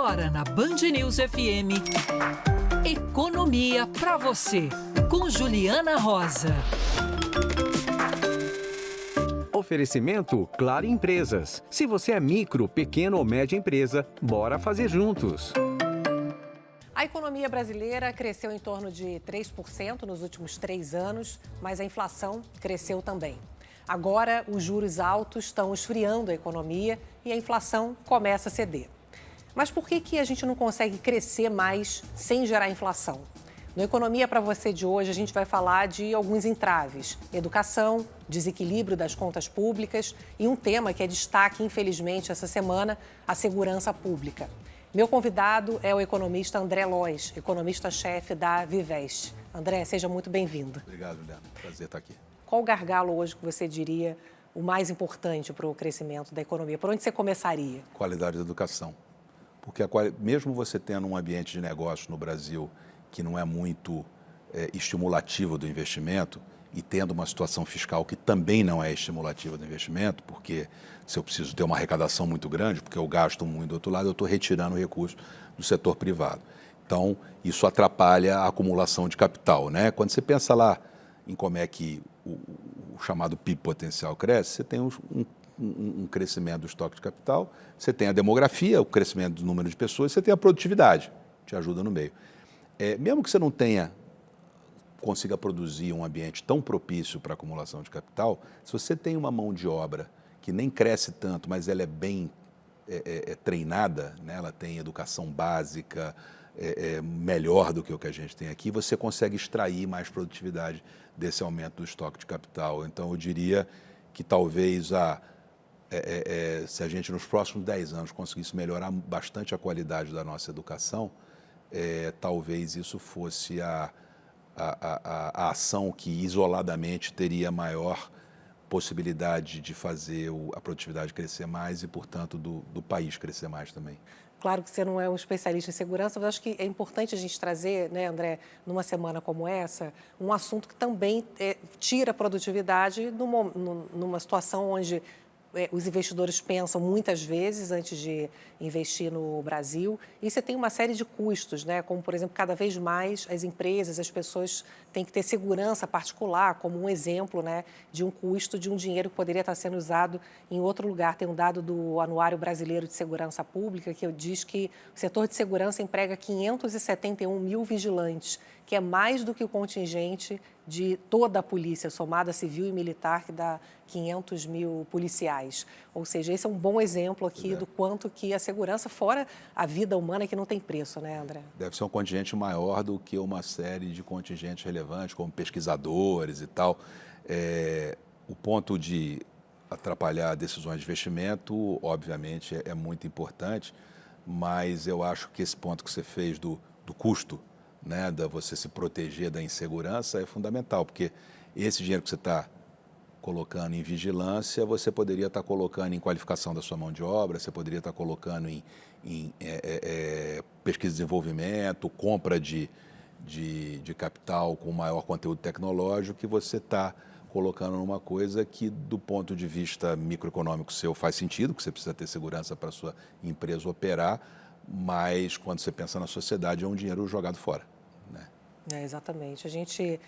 Agora na Band News FM, Economia pra você, com Juliana Rosa. Oferecimento Claro Empresas. Se você é micro, pequeno ou média empresa, bora fazer juntos. A economia brasileira cresceu em torno de 3% nos últimos 3 anos, mas a inflação cresceu também. Agora, os juros altos estão esfriando a economia e a inflação começa a ceder. Mas por que a gente não consegue crescer mais sem gerar inflação? No Economia para Você de hoje, a gente vai falar de alguns entraves: educação, desequilíbrio das contas públicas e um tema que é destaque, infelizmente, essa semana, a segurança pública. Meu convidado é o economista André Lois, economista-chefe da Vivest. André, seja muito bem-vindo. Obrigado, Juliana. Prazer estar aqui. Qual o gargalo hoje que você diria o mais importante para o crescimento da economia? Por onde você começaria? Qualidade da educação. Porque mesmo você tendo um ambiente de negócio no Brasil que não é muito estimulativo do investimento e tendo uma situação fiscal que também não é estimulativa do investimento, porque se eu preciso ter uma arrecadação muito grande, porque eu gasto muito do outro lado, eu estou retirando recursos do setor privado. Então, isso atrapalha a acumulação de capital, né? Quando você pensa lá em como é que o chamado PIB potencial cresce, você tem um crescimento do estoque de capital, você tem a demografia, o crescimento do número de pessoas, você tem a produtividade, te ajuda no meio. Mesmo que você não consiga produzir um ambiente tão propício para a acumulação de capital, se você tem uma mão de obra que nem cresce tanto, mas ela é bem treinada, né? Ela tem educação básica, melhor do que o que a gente tem aqui, você consegue extrair mais produtividade desse aumento do estoque de capital. Então, eu diria que talvez se a gente nos próximos 10 anos conseguisse melhorar bastante a qualidade da nossa educação, talvez isso fosse a ação que isoladamente teria maior possibilidade de fazer a produtividade crescer mais e, portanto, do país crescer mais também. Claro que você não é um especialista em segurança, mas acho que é importante a gente trazer, né, André, numa semana como essa, um assunto que também tira a produtividade numa situação onde os investidores pensam muitas vezes antes de investir no Brasil. E você tem uma série de custos, né? Como, por exemplo, cada vez mais as empresas, as pessoas têm que ter segurança particular, como um exemplo, né, de um custo de um dinheiro que poderia estar sendo usado em outro lugar. Tem um dado do Anuário Brasileiro de Segurança Pública que diz que o setor de segurança emprega 571 mil vigilantes, que é mais do que o contingente de toda a polícia, somada civil e militar, que dá 500 mil policiais. Ou seja, esse é um bom exemplo aqui do quanto que a segurança, fora a vida humana, que não tem preço, né, André? Deve ser um contingente maior do que uma série de contingentes relevantes, como pesquisadores e tal. O ponto de atrapalhar decisões de investimento, obviamente, é muito importante, mas eu acho que esse ponto que você fez do custo, né, da você se proteger da insegurança é fundamental, porque esse dinheiro que você está colocando em vigilância, você poderia estar colocando em qualificação da sua mão de obra, você poderia estar colocando em pesquisa e desenvolvimento, compra de capital com maior conteúdo tecnológico, que você está colocando numa coisa que, do ponto de vista microeconômico seu, faz sentido, que você precisa ter segurança para a sua empresa operar, mas quando você pensa na sociedade é um dinheiro jogado fora. Exatamente. A gente,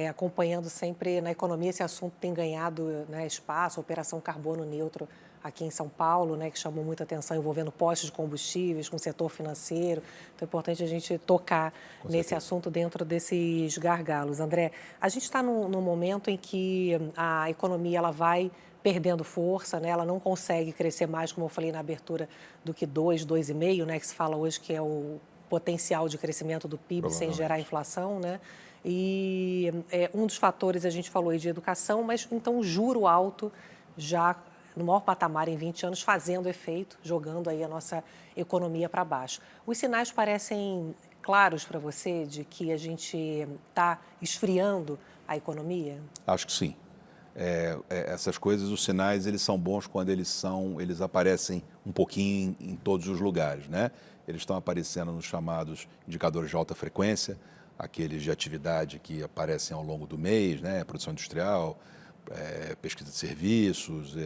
acompanhando sempre na economia, esse assunto tem ganhado, né, espaço, a Operação Carbono Neutro aqui em São Paulo, né, que chamou muita atenção, envolvendo postos de combustíveis, com o setor financeiro. Então é importante a gente tocar nesse assunto dentro desses gargalos. André, a gente está num momento em que a economia ela vai perdendo força, né? Ela não consegue crescer mais, como eu falei na abertura, do que 2,5%, né, que se fala hoje que é o potencial de crescimento do PIB sem gerar inflação, né? E um dos fatores, a gente falou aí de educação, mas então o juro alto já no maior patamar em 20 anos fazendo efeito, jogando aí a nossa economia para baixo. Os sinais parecem claros para você de que a gente está esfriando a economia? Acho que sim. Essas coisas, os sinais, eles são bons quando eles aparecem um pouquinho em todos os lugares, né? Eles estão aparecendo nos chamados indicadores de alta frequência, aqueles de atividade que aparecem ao longo do mês, né? Produção industrial, pesquisa de serviços,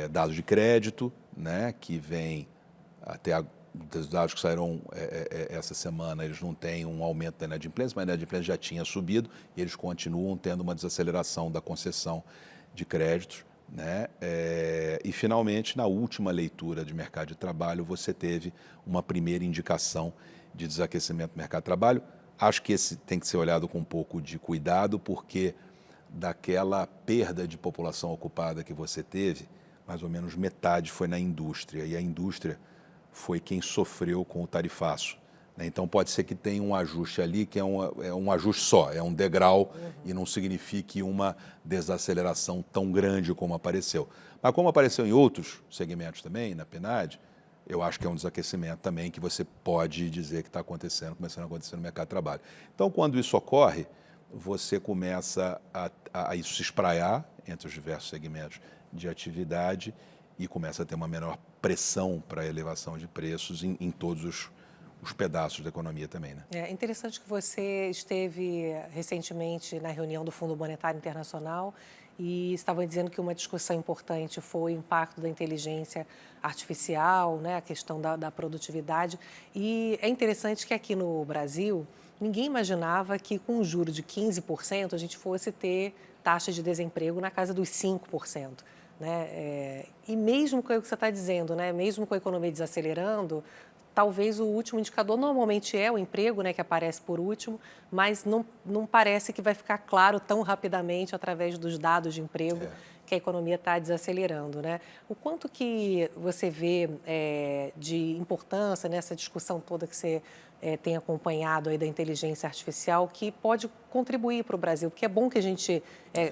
dados de crédito, né? Que vem dos dados que saíram essa semana, eles não têm um aumento da inadimplência, mas a inadimplência já tinha subido e eles continuam tendo uma desaceleração da concessão de créditos, né? E, finalmente, na última leitura de mercado de trabalho, você teve uma primeira indicação de desaquecimento do mercado de trabalho. Acho que esse tem que ser olhado com um pouco de cuidado, porque daquela perda de população ocupada que você teve, mais ou menos metade foi na indústria, e a indústria foi quem sofreu com o tarifaço, né? Então, pode ser que tenha um ajuste ali, que é um ajuste só, é um degrau, e não signifique uma desaceleração tão grande como apareceu. Mas como apareceu em outros segmentos também, na PNAD, eu acho que é um desaquecimento também que você pode dizer que está acontecendo, começando a acontecer no mercado de trabalho. Então, quando isso ocorre, você começa a isso se espraiar entre os diversos segmentos de atividade e começa a ter uma menor pressão para a elevação de preços em todos os pedaços da economia também, né? É interessante que você esteve recentemente na reunião do Fundo Monetário Internacional e estavam dizendo que uma discussão importante foi o impacto da inteligência artificial, né, a questão da produtividade. E é interessante que aqui no Brasil, ninguém imaginava que com um juro de 15% a gente fosse ter taxa de desemprego na casa dos 5%. Né? E mesmo com o que você está dizendo, né? Mesmo com a economia desacelerando, talvez o último indicador normalmente é o emprego, né, que aparece por último, mas não parece que vai ficar claro tão rapidamente através dos dados de emprego que a economia está desacelerando, né? O quanto que você vê de importância nessa discussão toda que você tem acompanhado aí da inteligência artificial, que pode contribuir para o Brasil, porque é bom que a gente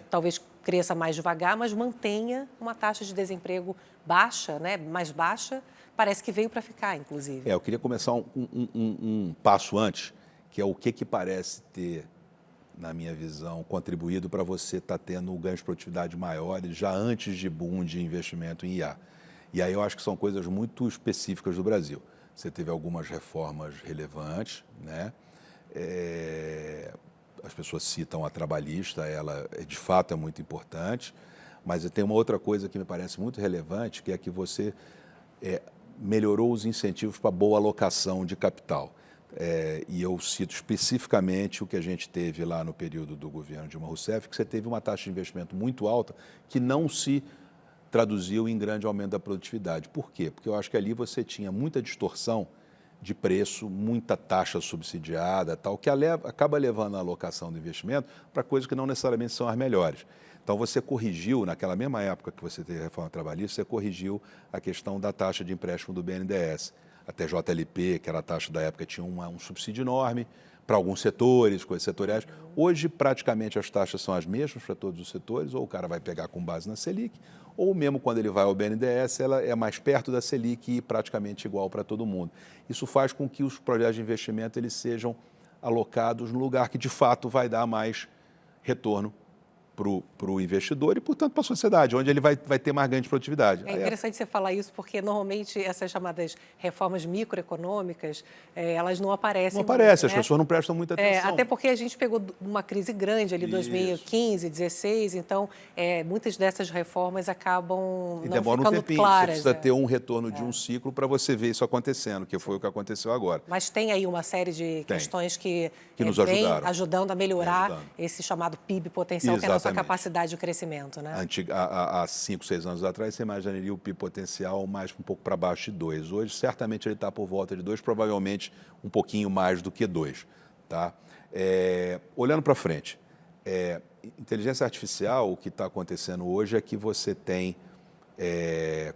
talvez cresça mais devagar, mas mantenha uma taxa de desemprego baixa, né, mais baixa. Parece que veio para ficar, inclusive. Eu queria começar um passo antes, que é o que parece ter, na minha visão, contribuído para você estar tendo ganhos de produtividade maiores já antes de boom de investimento em IA. E aí eu acho que são coisas muito específicas do Brasil. Você teve algumas reformas relevantes, né? As pessoas citam a trabalhista, ela de fato é muito importante, mas tem uma outra coisa que me parece muito relevante, que é que você melhorou os incentivos para boa alocação de capital. E eu cito especificamente o que a gente teve lá no período do governo Dilma Rousseff, que você teve uma taxa de investimento muito alta que não se traduziu em grande aumento da produtividade. Por quê? Porque eu acho que ali você tinha muita distorção de preço, muita taxa subsidiada, tal, que acaba levando a alocação do investimento para coisas que não necessariamente são as melhores. Então, você corrigiu, naquela mesma época que você teve a reforma trabalhista, você corrigiu a questão da taxa de empréstimo do BNDES. A TJLP, que era a taxa da época, tinha um subsídio enorme para alguns setores, coisas setoriais. Hoje, praticamente, as taxas são as mesmas para todos os setores, ou o cara vai pegar com base na Selic, ou mesmo quando ele vai ao BNDES, ela é mais perto da Selic e praticamente igual para todo mundo. Isso faz com que os projetos de investimento eles sejam alocados no lugar que, de fato, vai dar mais retorno para o investidor e, portanto, para a sociedade, onde ele vai ter mais ganho de produtividade. É interessante você falar isso, porque normalmente essas chamadas reformas microeconômicas, elas não aparecem. Não aparecem, muito, as pessoas não prestam muita atenção. Até porque a gente pegou uma crise grande ali, 2015, 2016, então muitas dessas reformas acabam não demora ficando um tempinho, claras. Você precisa ter um retorno de um ciclo para você ver isso acontecendo, que foi o que aconteceu agora. Mas tem aí uma série de questões que nos vem ajudaram. Ajudando a melhorar esse chamado PIB potencial, que é a nossa capacidade de crescimento, né? Há 5, 6 anos atrás, você imaginaria o PIB potencial mais um pouco para baixo de 2. Hoje, certamente, ele está por volta de 2, provavelmente um pouquinho mais do que 2. Tá? Olhando para frente, inteligência artificial, o que está acontecendo hoje é que você tem,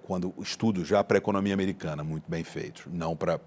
quando estudos já para a economia americana, muito bem feitos, não para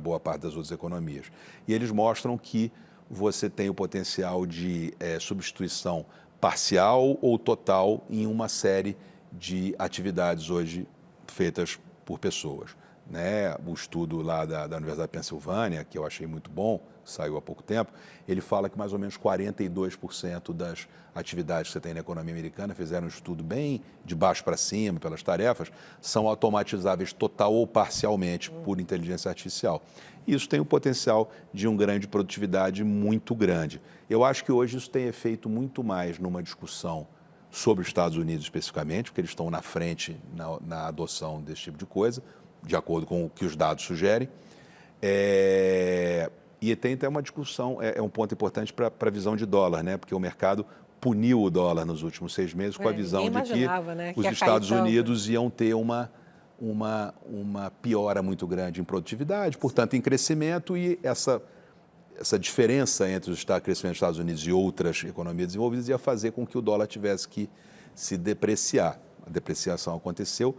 boa parte das outras economias. E eles mostram que você tem o potencial de substituição parcial ou total em uma série de atividades hoje feitas por pessoas. Né? O estudo lá da Universidade da Pensilvânia, que eu achei muito bom, saiu há pouco tempo, ele fala que mais ou menos 42% das atividades que você tem na economia americana, fizeram um estudo bem de baixo para cima, pelas tarefas, são automatizáveis total ou parcialmente por inteligência artificial. Isso tem o potencial de um ganho de produtividade muito grande. Eu acho que hoje isso tem efeito muito mais numa discussão sobre os Estados Unidos especificamente, porque eles estão na frente na adoção desse tipo de coisa, de acordo com o que os dados sugerem. E tem até uma discussão, é um ponto importante para a visão de dólar, né? Porque o mercado puniu o dólar nos últimos 6 meses com a visão de que né, os Estados Unidos iam ter uma piora muito grande em produtividade, portanto, em crescimento, e essa diferença entre o crescimento dos Estados Unidos e outras economias desenvolvidas ia fazer com que o dólar tivesse que se depreciar. A depreciação aconteceu.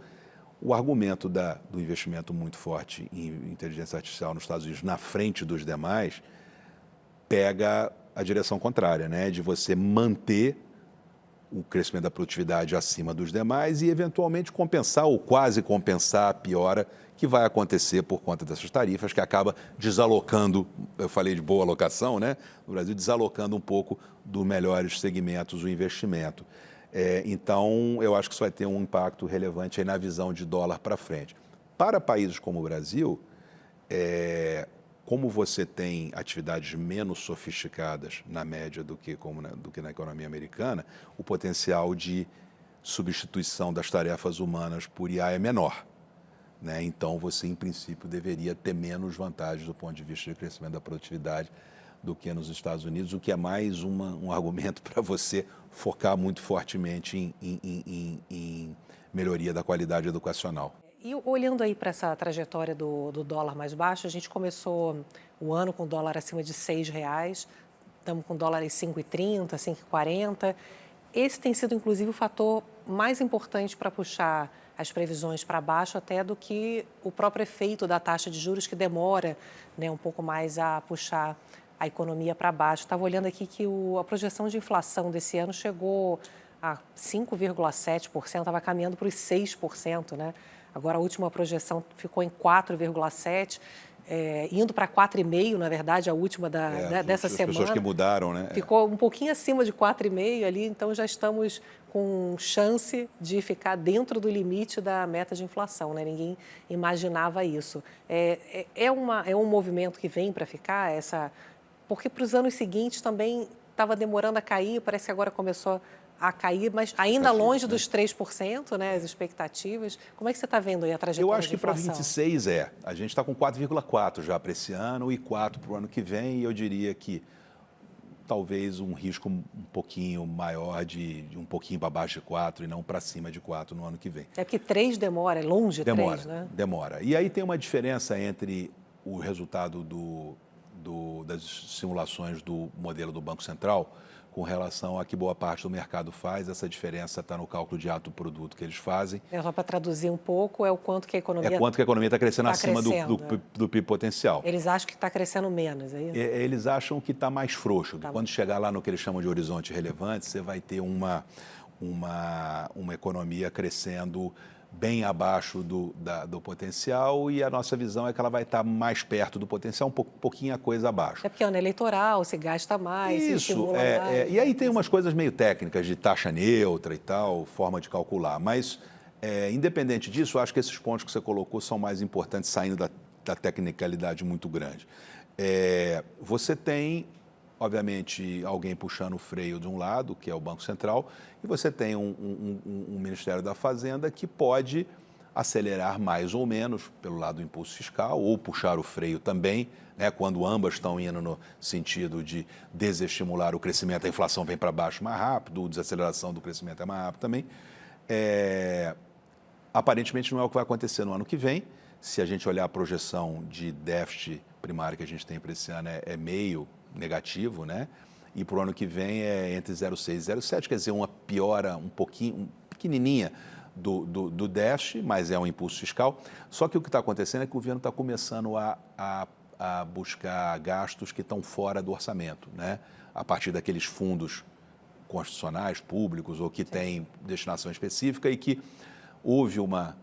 O argumento do investimento muito forte em inteligência artificial nos Estados Unidos na frente dos demais pega a direção contrária, né? De você manter o crescimento da produtividade acima dos demais e, eventualmente, compensar ou quase compensar a piora que vai acontecer por conta dessas tarifas, que acaba desalocando, eu falei de boa alocação, né? No Brasil, desalocando um pouco dos melhores segmentos o investimento. Então, eu acho que isso vai ter um impacto relevante aí na visão de dólar para frente. Para países como o Brasil, como você tem atividades menos sofisticadas, na média, do que na economia americana, o potencial de substituição das tarefas humanas por IA é menor, né? Então, você, em princípio, deveria ter menos vantagens do ponto de vista de crescimento da produtividade do que nos Estados Unidos, o que é mais um argumento para você focar muito fortemente em melhoria da qualidade educacional. E olhando aí para essa trajetória do dólar mais baixo, a gente começou o ano com o dólar acima de R$6, estamos com o dólar em 5,30, 5,40. Esse tem sido, inclusive, o fator mais importante para puxar as previsões para baixo, até do que o próprio efeito da taxa de juros, que demora, né, um pouco mais a puxar a economia para baixo. Estava olhando aqui que a projeção de inflação desse ano chegou a 5,7%, estava caminhando para os 6%, né? Agora a última projeção ficou em 4,7%, indo para 4,5%, na verdade, a última dessa semana. As pessoas que mudaram, né? Ficou um pouquinho acima de 4,5% ali, então já estamos com chance de ficar dentro do limite da meta de inflação, né? Ninguém imaginava isso. É um movimento que vem para ficar, porque para os anos seguintes também estava demorando a cair, parece que agora começou a cair, mas ainda longe dos 3%, né, as expectativas. Como é que você está vendo aí a trajetória Eu acho de que para inflação? 26 a gente está com 4,4 já para esse ano e 4 para o ano que vem, e eu diria que talvez um risco um pouquinho maior de um pouquinho para baixo de 4 e não para cima de 4 no ano que vem. É porque 3 demora, é longe de 3, né? Demora. E aí tem uma diferença entre o resultado das simulações do modelo do Banco Central com relação a que boa parte do mercado faz. Essa diferença está no cálculo de ato produto que eles fazem. Só para traduzir um pouco, é o quanto que a economia... É quanto que a economia está crescendo acima do PIB potencial. Eles acham que está crescendo menos, é isso? Eles acham que está mais frouxo. Quando chegar lá no que eles chamam de horizonte relevante, você vai ter uma economia crescendo bem abaixo do potencial, e a nossa visão é que ela vai estar mais perto do potencial, um pouquinho a coisa abaixo. É porque é ano eleitoral, se gasta mais, se estimula mais. E aí tem umas coisas meio técnicas de taxa neutra e tal, forma de calcular, mas independente disso, eu acho que esses pontos que você colocou são mais importantes, saindo da tecnicalidade muito grande. Você tem, obviamente, alguém puxando o freio de um lado, que é o Banco Central, e você tem um Ministério da Fazenda que pode acelerar mais ou menos pelo lado do impulso fiscal, ou puxar o freio também, né, quando ambas estão indo no sentido de desestimular o crescimento, a inflação vem para baixo mais rápido, a desaceleração do crescimento é mais rápido também. Aparentemente não é o que vai acontecer no ano que vem. Se a gente olhar a projeção de déficit primário que a gente tem para esse ano, é meio negativo, né? E para o ano que vem é entre 0,6 e 0,7, quer dizer, uma piora pequenininha do déficit, mas é um impulso fiscal. Só que o que está acontecendo é que o governo está começando a buscar gastos que estão fora do orçamento, né? A partir daqueles fundos constitucionais, públicos, ou que têm destinação específica, e que houve uma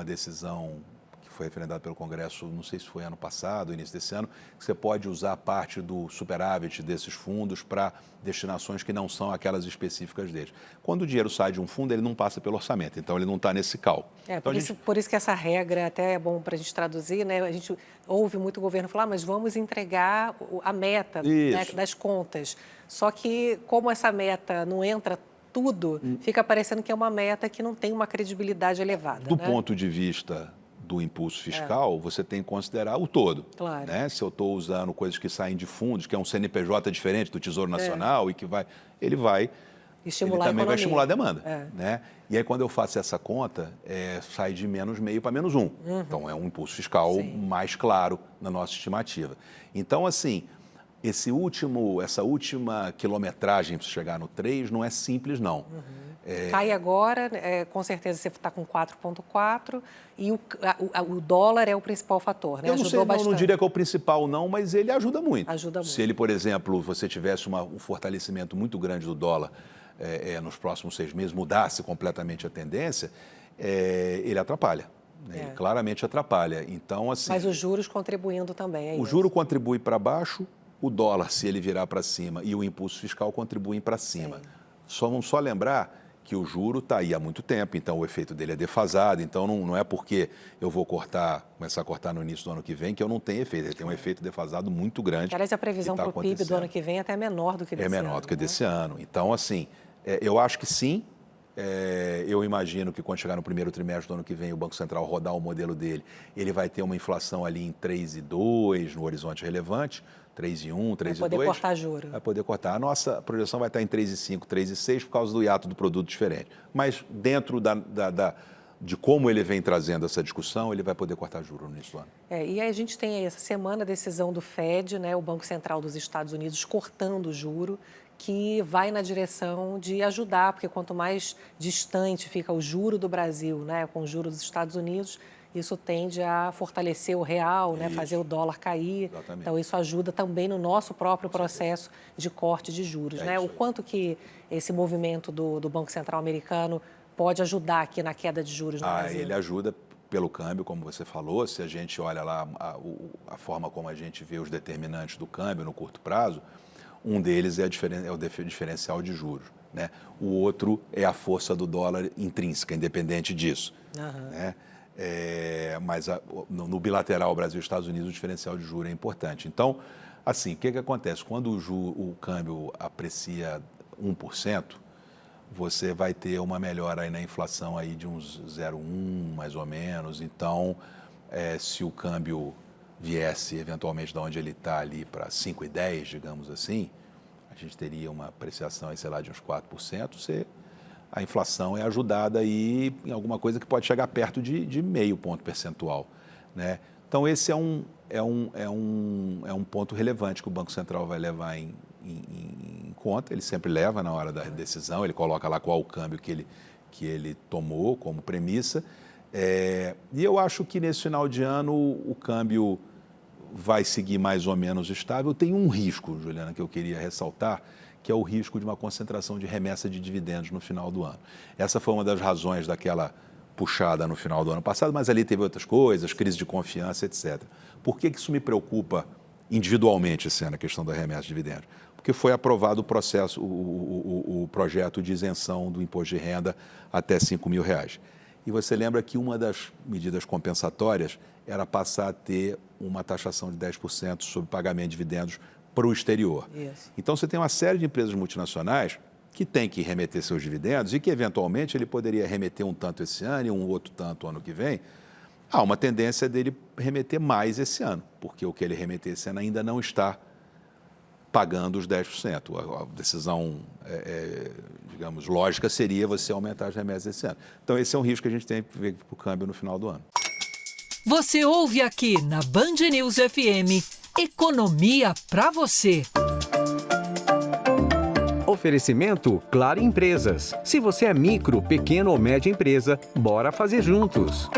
decisão que foi referendada pelo Congresso, não sei se foi ano passado, início desse ano, que você pode usar parte do superávit desses fundos para destinações que não são aquelas específicas deles. Quando o dinheiro sai de um fundo, ele não passa pelo orçamento, então ele não está nesse cálculo. Então, por isso que essa regra até é bom para a gente traduzir, né? A gente ouve muito o governo falar, mas vamos entregar a meta, né, das contas. Só que, como essa meta não entra tudo, fica parecendo que é uma meta que não tem uma credibilidade elevada. Do né? ponto de vista do impulso fiscal, você tem que considerar o todo. Claro. Né? Se eu estou usando coisas que saem de fundos, que é um CNPJ diferente do Tesouro Nacional e que ele também vai estimular a demanda. Né? E aí, quando eu faço essa conta, sai de -0,5 para -1. Então, é um impulso fiscal mais claro na nossa estimativa. Então, assim, essa última quilometragem para chegar no 3 não é simples, não. Cai agora, com certeza você está com 4,4 e o dólar é o principal fator, né? Eu não diria que é o principal não, mas ele ajuda muito. Ajuda muito. Se ele, por exemplo, você tivesse um fortalecimento muito grande do dólar nos próximos 6 meses, mudasse completamente a tendência, ele atrapalha. Né? Ele claramente atrapalha. Então, assim, mas os juros contribuindo também, o juro contribui para baixo, o dólar, se ele virar para cima, e o impulso fiscal contribuem para cima. Vamos só lembrar que o juro está aí há muito tempo, então o efeito dele é defasado, então não é porque eu vou começar a cortar no início do ano que vem que eu não tenho efeito, ele tem um efeito defasado muito grande. Aliás, a previsão para o PIB do ano que vem é até menor do que desse ano. É menor do que desse ano. Então, assim, eu acho que sim, eu imagino que quando chegar no primeiro trimestre do ano que vem o Banco Central rodar o modelo dele, ele vai ter uma inflação ali em 3,2 no horizonte relevante, 3,1, 3,2. Vai poder cortar juros. Vai poder cortar. A nossa projeção vai estar em 3,5, 3,6 por causa do hiato do produto diferente. Mas dentro de como ele vem trazendo essa discussão, ele vai poder cortar juros no início do ano. E aí a gente tem essa semana a decisão do Fed, né, o Banco Central dos Estados Unidos, cortando o juro, que vai na direção de ajudar, porque quanto mais distante fica o juro do Brasil, né, com o juro dos Estados Unidos, isso tende a fortalecer o real, né, fazer o dólar cair. Exatamente. Então, isso ajuda também no nosso próprio processo de corte de juros. Né? O quanto que esse movimento do Banco Central americano pode ajudar aqui na queda de juros no Brasil? Ele ajuda pelo câmbio, como você falou. Se a gente olha lá a forma como a gente vê os determinantes do câmbio no curto prazo, um deles é o diferencial de juros. Né? O outro é a força do dólar intrínseca, independente disso. Né? Mas no bilateral Brasil e Estados Unidos o diferencial de juros é importante. Então, assim, o que acontece? Quando o câmbio aprecia 1%, você vai ter uma melhora aí na inflação aí de uns 0,1 mais ou menos. Então, se o câmbio viesse eventualmente de onde ele está ali para 5,10, digamos assim, a gente teria uma apreciação aí, sei lá, de uns 4%, a inflação é ajudada aí em alguma coisa que pode chegar perto de 0,5 ponto percentual. Né? Então, esse é um ponto relevante que o Banco Central vai levar em conta. Ele sempre leva na hora da decisão, ele coloca lá qual o câmbio que ele tomou como premissa. E eu acho que nesse final de ano o câmbio vai seguir mais ou menos estável. Tem um risco, Juliana, que eu queria ressaltar, que é o risco de uma concentração de remessa de dividendos no final do ano. Essa foi uma das razões daquela puxada no final do ano passado, mas ali teve outras coisas, crise de confiança, etc. Por que isso me preocupa individualmente, esse ano, a questão da remessa de dividendos? Porque foi aprovado o processo, o projeto de isenção do imposto de renda até R$5.000. E você lembra que uma das medidas compensatórias era passar a ter uma taxação de 10% sobre pagamento de dividendos para o exterior. Isso. Então, você tem uma série de empresas multinacionais que têm que remeter seus dividendos e que, eventualmente, ele poderia remeter um tanto esse ano e um outro tanto ano que vem. Há uma tendência dele remeter mais esse ano, porque o que ele remeter esse ano ainda não está pagando os 10%. A decisão, digamos, lógica seria você aumentar as remessas esse ano. Então, esse é um risco que a gente tem que ver para o câmbio no final do ano. Você ouve aqui na Band News FM, Economia para você. Oferecimento Claro Empresas. Se você é micro, pequeno ou média empresa, bora fazer juntos.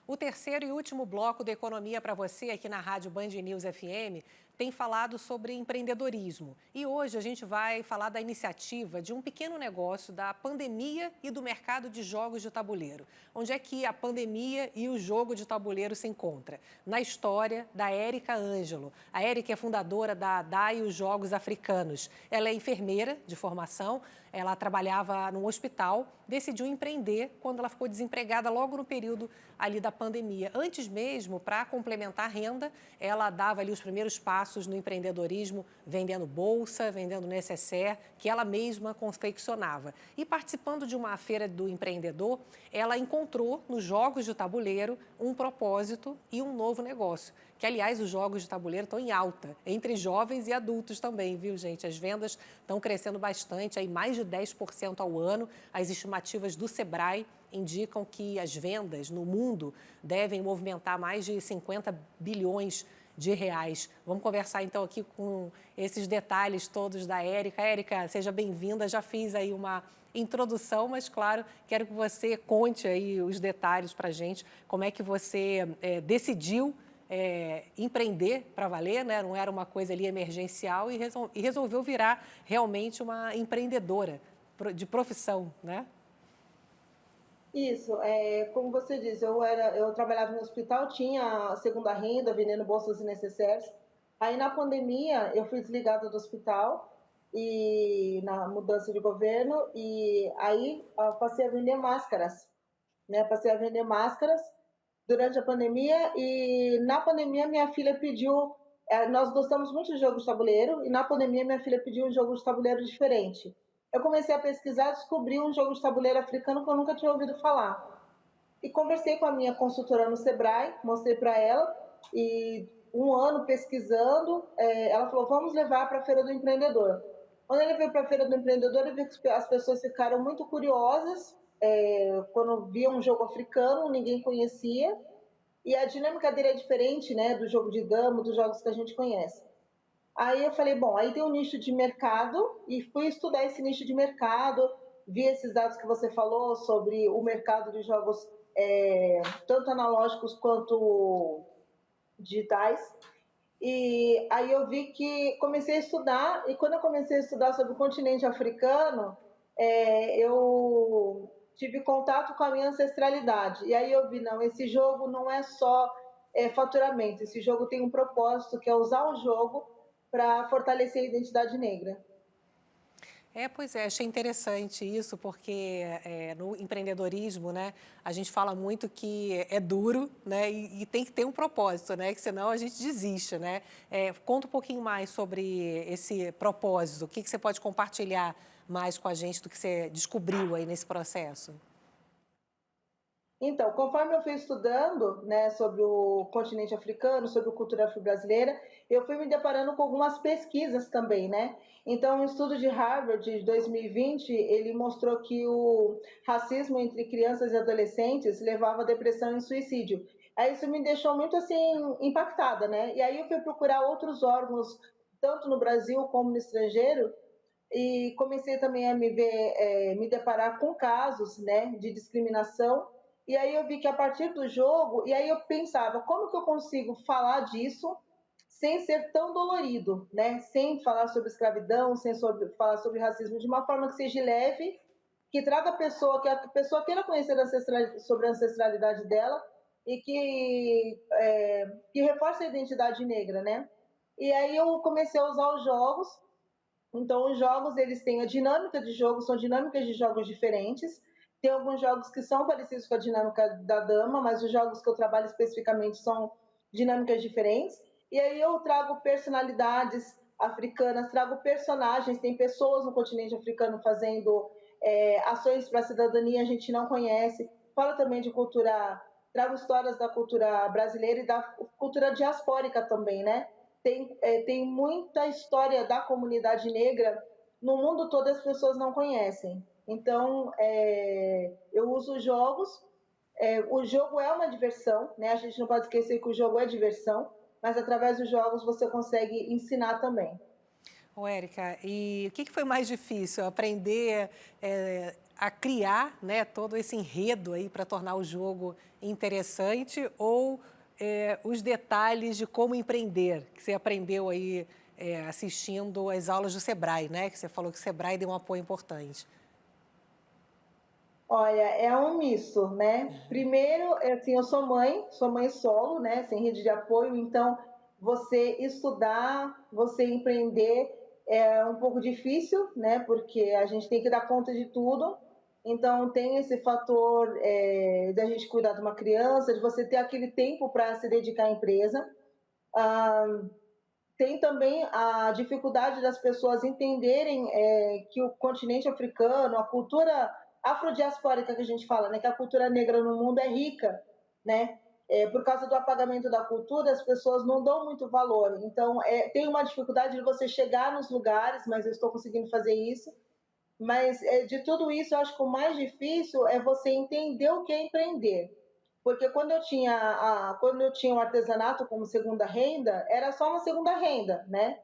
O terceiro e último bloco do Economia para você aqui na Rádio Band News FM tem falado sobre empreendedorismo. E hoje a gente vai falar da iniciativa de um pequeno negócio da pandemia e do mercado de jogos de tabuleiro. Onde é que a pandemia e o jogo de tabuleiro se encontram? Na história da Érica Ângelo. A Érica é fundadora da ADAI os Jogos Africanos. Ela é enfermeira de formação, ela trabalhava num hospital, decidiu empreender quando ela ficou desempregada logo no período ali da pandemia. Antes mesmo, para complementar a renda, ela dava ali os primeiros passos passos no empreendedorismo, vendendo bolsa, vendendo necessaire, que ela mesma confeccionava. E participando de uma feira do empreendedor, ela encontrou nos jogos de tabuleiro um propósito e um novo negócio. Que, aliás, os jogos de tabuleiro estão em alta, entre jovens e adultos também, viu, gente? As vendas estão crescendo bastante, aí mais de 10% ao ano. As estimativas do Sebrae indicam que as vendas no mundo devem movimentar mais de 50 bilhões de reais. Vamos conversar, então, aqui com esses detalhes todos da Érica. Érica, seja bem-vinda. Já fiz aí uma introdução, mas, claro, quero que você conte aí os detalhes para a gente. Como é que você decidiu empreender para valer, né? Não era uma coisa ali emergencial e resolveu virar realmente uma empreendedora de profissão, né? Isso, como você disse, eu trabalhava no hospital, tinha a segunda renda, vendendo bolsas e necessários. Aí na pandemia eu fui desligada do hospital e na mudança de governo e aí eu passei a vender máscaras, né? Passei a vender máscaras durante a pandemia e na pandemia minha filha pediu, nós gostamos muito de jogos de tabuleiro e na pandemia minha filha pediu um jogo de tabuleiro diferente. Eu comecei a pesquisar, descobri um jogo de tabuleiro africano que eu nunca tinha ouvido falar. E conversei com a minha consultora no Sebrae, mostrei para ela e um ano pesquisando, ela falou, vamos levar para a Feira do Empreendedor. Quando ele veio para a Feira do Empreendedor, eu vi que as pessoas ficaram muito curiosas, quando viam um jogo africano, ninguém conhecia, e a dinâmica dele é diferente, né, do jogo de dama, dos jogos que a gente conhece. Aí eu falei, bom, aí tem um nicho de mercado, e fui estudar esse nicho de mercado, vi esses dados que você falou sobre o mercado de jogos tanto analógicos quanto digitais, e aí eu vi que comecei a estudar, e quando eu comecei a estudar sobre o continente africano, eu tive contato com a minha ancestralidade. E aí eu vi, não, esse jogo não é só faturamento, esse jogo tem um propósito, que é usar o jogo para fortalecer a identidade negra. Pois é, achei interessante isso, porque no empreendedorismo, né, a gente fala muito que é duro, né, e tem que ter um propósito, né, que senão a gente desiste, né. Conta um pouquinho mais sobre esse propósito, o que você pode compartilhar mais com a gente do que você descobriu aí nesse processo? Então, conforme eu fui estudando, né, sobre o continente africano, sobre a cultura afro-brasileira, eu fui me deparando com algumas pesquisas também, né? Então, um estudo de Harvard de 2020, ele mostrou que o racismo entre crianças e adolescentes levava a depressão e suicídio. Aí isso me deixou muito assim impactada, né? E aí eu fui procurar outros órgãos, tanto no Brasil como no estrangeiro, e comecei também a me deparar com casos, né, de discriminação. E aí eu vi que a partir do jogo, e aí eu pensava, como que eu consigo falar disso sem ser tão dolorido, né? Sem falar sobre escravidão, sem falar sobre racismo, de uma forma que seja leve, que traga que a pessoa queira conhecer sobre a ancestralidade dela e que reforce a identidade negra, né? E aí eu comecei a usar os jogos. Então, os jogos, eles têm a dinâmica de jogo, são dinâmicas de jogos diferentes. Tem alguns jogos que são parecidos com a dinâmica da dama, mas os jogos que eu trabalho especificamente são dinâmicas diferentes. E aí eu trago personalidades africanas, trago personagens, tem pessoas no continente africano fazendo ações para a cidadania, a gente não conhece. Falo também de cultura, trago histórias da cultura brasileira e da cultura diaspórica também, né? Tem muita história da comunidade negra no mundo todo, as pessoas não conhecem. Então, eu uso os jogos. O jogo é uma diversão, né? A gente não pode esquecer que o jogo é diversão, mas através dos jogos você consegue ensinar também. Ô, Érica, e o que foi mais difícil? Aprender a criar, né, todo esse enredo aí para tornar o jogo interessante ou os detalhes de como empreender, que você aprendeu aí assistindo às aulas do Sebrae, né? Que você falou que o Sebrae deu um apoio importante. Olha, é um misto, né? Primeiro, assim, eu sou mãe solo, né? Sem rede de apoio, então você estudar, você empreender é um pouco difícil, né? Porque a gente tem que dar conta de tudo. Então tem esse fator da gente cuidar de uma criança, de você ter aquele tempo para se dedicar à empresa. tem também a dificuldade das pessoas entenderem que o continente africano, a cultura afrodiaspórica que a gente fala, né, que a cultura negra no mundo é rica, né? Por causa do apagamento da cultura, as pessoas não dão muito valor. Então, tem uma dificuldade de você chegar nos lugares, mas eu estou conseguindo fazer isso. Mas de tudo isso, eu acho que o mais difícil é você entender o que é empreender. Porque quando eu tinha o artesanato como segunda renda, era só uma segunda renda, né?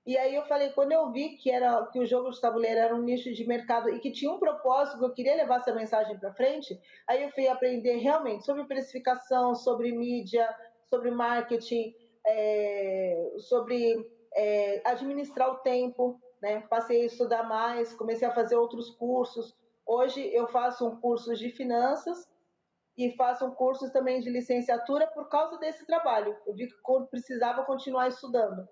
E aí eu falei, quando eu vi que o jogo de tabuleiro era um nicho de mercado e que tinha um propósito, que eu queria levar essa mensagem para frente, aí eu fui aprender realmente sobre precificação, sobre mídia, sobre marketing, sobre administrar o tempo, né? Passei a estudar mais, comecei a fazer outros cursos. Hoje eu faço um curso de finanças e faço um curso também de licenciatura por causa desse trabalho. Eu vi que precisava continuar estudando.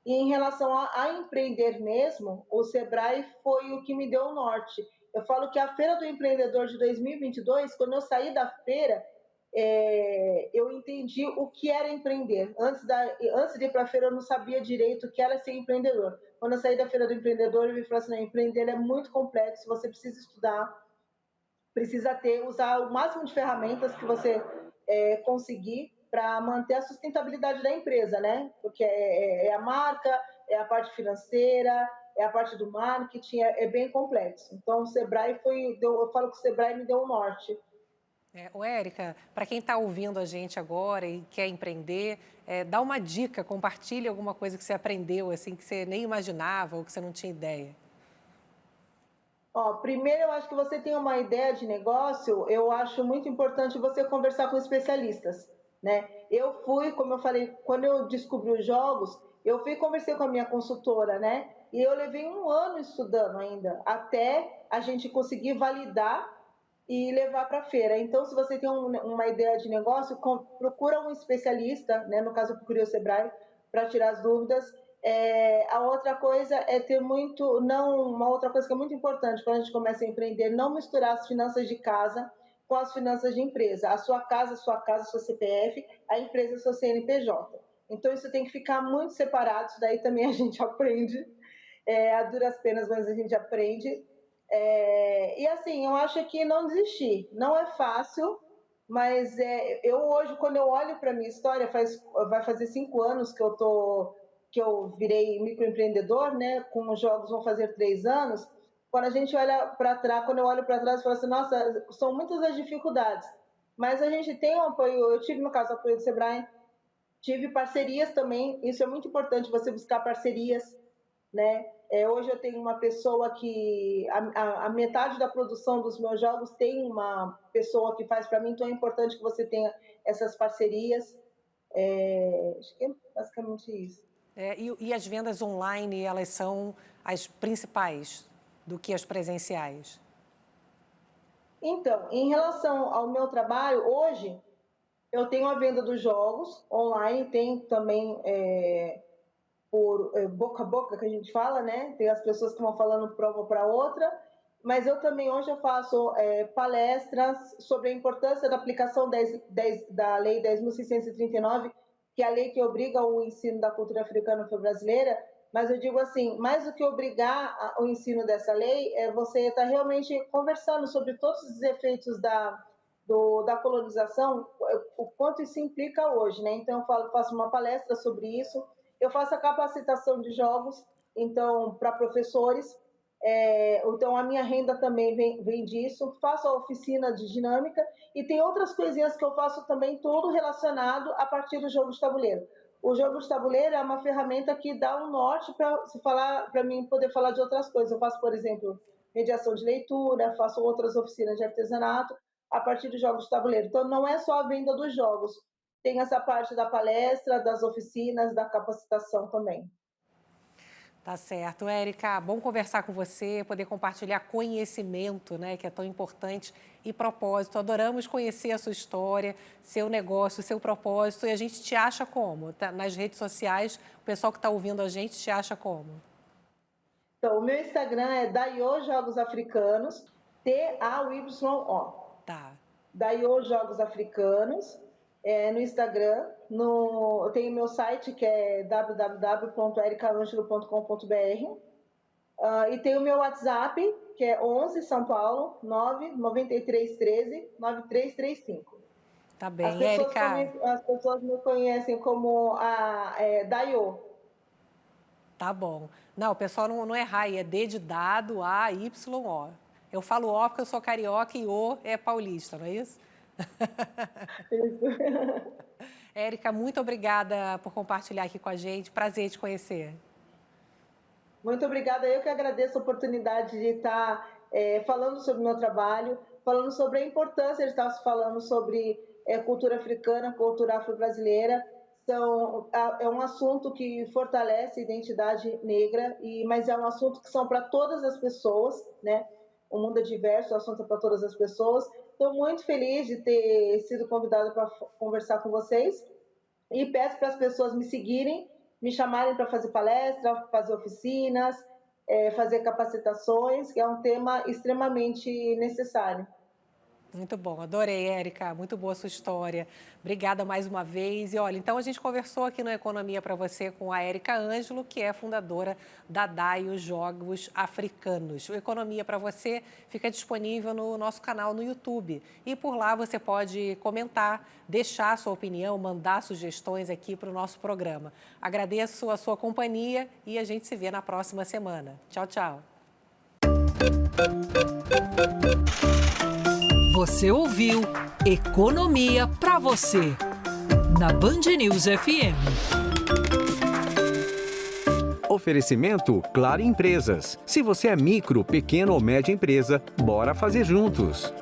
E em relação a empreender mesmo, o Sebrae foi o que me deu o norte. Eu falo que a Feira do Empreendedor de 2022, quando eu saí da feira, eu entendi o que era empreender. Antes de ir para a feira, eu não sabia direito o que era ser empreendedor. Quando eu saí da Feira do Empreendedor, eu me falei assim, empreender é muito complexo, você precisa estudar, precisa usar o máximo de ferramentas que você conseguir para manter a sustentabilidade da empresa, né? Porque é a marca, é a parte financeira, é a parte do marketing, é bem complexo. Então, o Sebrae eu falo que o Sebrae me deu o norte. Érica, para quem está ouvindo a gente agora e quer empreender, dá uma dica, compartilhe alguma coisa que você aprendeu, assim, que você nem imaginava ou que você não tinha ideia. Primeiro, eu acho que você tem uma ideia de negócio, eu acho muito importante você conversar com especialistas, né? Como eu falei, quando eu descobri os jogos, eu fui e conversei com a minha consultora, né? E eu levei 1 ano estudando ainda, até a gente conseguir validar e levar para a feira. Então, se você tem uma ideia de negócio, procura um especialista, né? No caso, eu procurei o Sebrae para tirar as dúvidas. A outra coisa é uma outra coisa que é muito importante quando a gente começa a empreender, não misturar as finanças de casa com as finanças de empresa. A sua casa, seu CPF, a empresa, seu CNPJ. Então, isso tem que ficar muito separado, isso daí também a gente aprende, a duras penas, mas a gente aprende. E assim, eu acho que não desistir, não é fácil, mas eu hoje, quando eu olho para a minha história, vai fazer 5 anos que eu virei microempreendedor, né? Com os jogos vão fazer 3 anos. Quando a gente olha para trás, quando eu olho para trás, eu falo assim, nossa, são muitas as dificuldades, mas a gente tem um apoio. Eu tive, no caso, apoio do Sebrae, tive parcerias também, isso é muito importante, você buscar parcerias, né? Hoje eu tenho uma pessoa que a metade da produção dos meus jogos tem uma pessoa que faz para mim, então é importante que você tenha essas parcerias. Acho que é basicamente isso. E as vendas online, elas são as principais do que as presenciais? Então, em relação ao meu trabalho, hoje eu tenho a venda dos jogos online, tem também por boca a boca que a gente fala, né? Tem as pessoas que vão falando para outra, mas eu também hoje eu faço palestras sobre a importância da aplicação da Lei 10.639, que é a lei que obriga o ensino da cultura africana afro-brasileira, mas eu digo assim, mais do que obrigar o ensino dessa lei, você está realmente conversando sobre todos os efeitos da colonização, o quanto isso implica hoje, né? Então eu faço uma palestra sobre isso, eu faço a capacitação de jogos, então, para professores, então a minha renda também vem disso, faço a oficina de dinâmica e tem outras coisinhas que eu faço também, tudo relacionado a partir do jogo de tabuleiro. O jogo de tabuleiro é uma ferramenta que dá um norte para mim poder falar de outras coisas. Eu faço, por exemplo, mediação de leitura, faço outras oficinas de artesanato a partir dos jogos de tabuleiro. Então, não é só a venda dos jogos, tem essa parte da palestra, das oficinas, da capacitação também. Tá certo. Érica, bom conversar com você, poder compartilhar conhecimento, né, que é tão importante, e propósito. Adoramos conhecer a sua história, seu negócio, seu propósito, e a gente te acha como? Tá nas redes sociais, o pessoal que está ouvindo a gente te acha como? Então, o meu Instagram é Dayo Jogos Africanos, Tayo. Tá. Dayo Jogos Africanos. no Instagram, eu tenho meu site que é www.ericaangelo.com.br, e tem o meu WhatsApp, que é 11 São Paulo 99313 9335. Tá bem, Érica. As pessoas me conhecem como a Dayo. Tá bom. Não, o pessoal não é Rai, é D de dado, A, Y, O. Eu falo O porque eu sou carioca e O é paulista, não é isso? Isso. Érica, muito obrigada por compartilhar aqui com a gente. Prazer te conhecer. Muito obrigada. Eu que agradeço a oportunidade de estar falando sobre o meu trabalho, falando sobre a importância de estar falando sobre cultura africana, cultura afro-brasileira. É um assunto que fortalece a identidade negra, mas é um assunto que são para todas as pessoas, né? O mundo é diverso, o assunto é para todas as pessoas. Estou muito feliz de ter sido convidada para conversar com vocês e peço para as pessoas me seguirem, me chamarem para fazer palestra, fazer oficinas, fazer capacitações, que é um tema extremamente necessário. Muito bom, adorei, Érica, muito boa a sua história. Obrigada mais uma vez. E olha, então a gente conversou aqui no Economia para Você com a Érica Ângelo, que é fundadora da Dayo Jogos Africanos. O Economia para Você fica disponível no nosso canal no YouTube. E por lá você pode comentar, deixar a sua opinião, mandar sugestões aqui para o nosso programa. Agradeço a sua companhia e a gente se vê na próxima semana. Tchau, tchau. Você ouviu Economia para Você, na Band News FM. Oferecimento Claro Empresas. Se você é micro, pequeno ou média empresa, bora fazer juntos.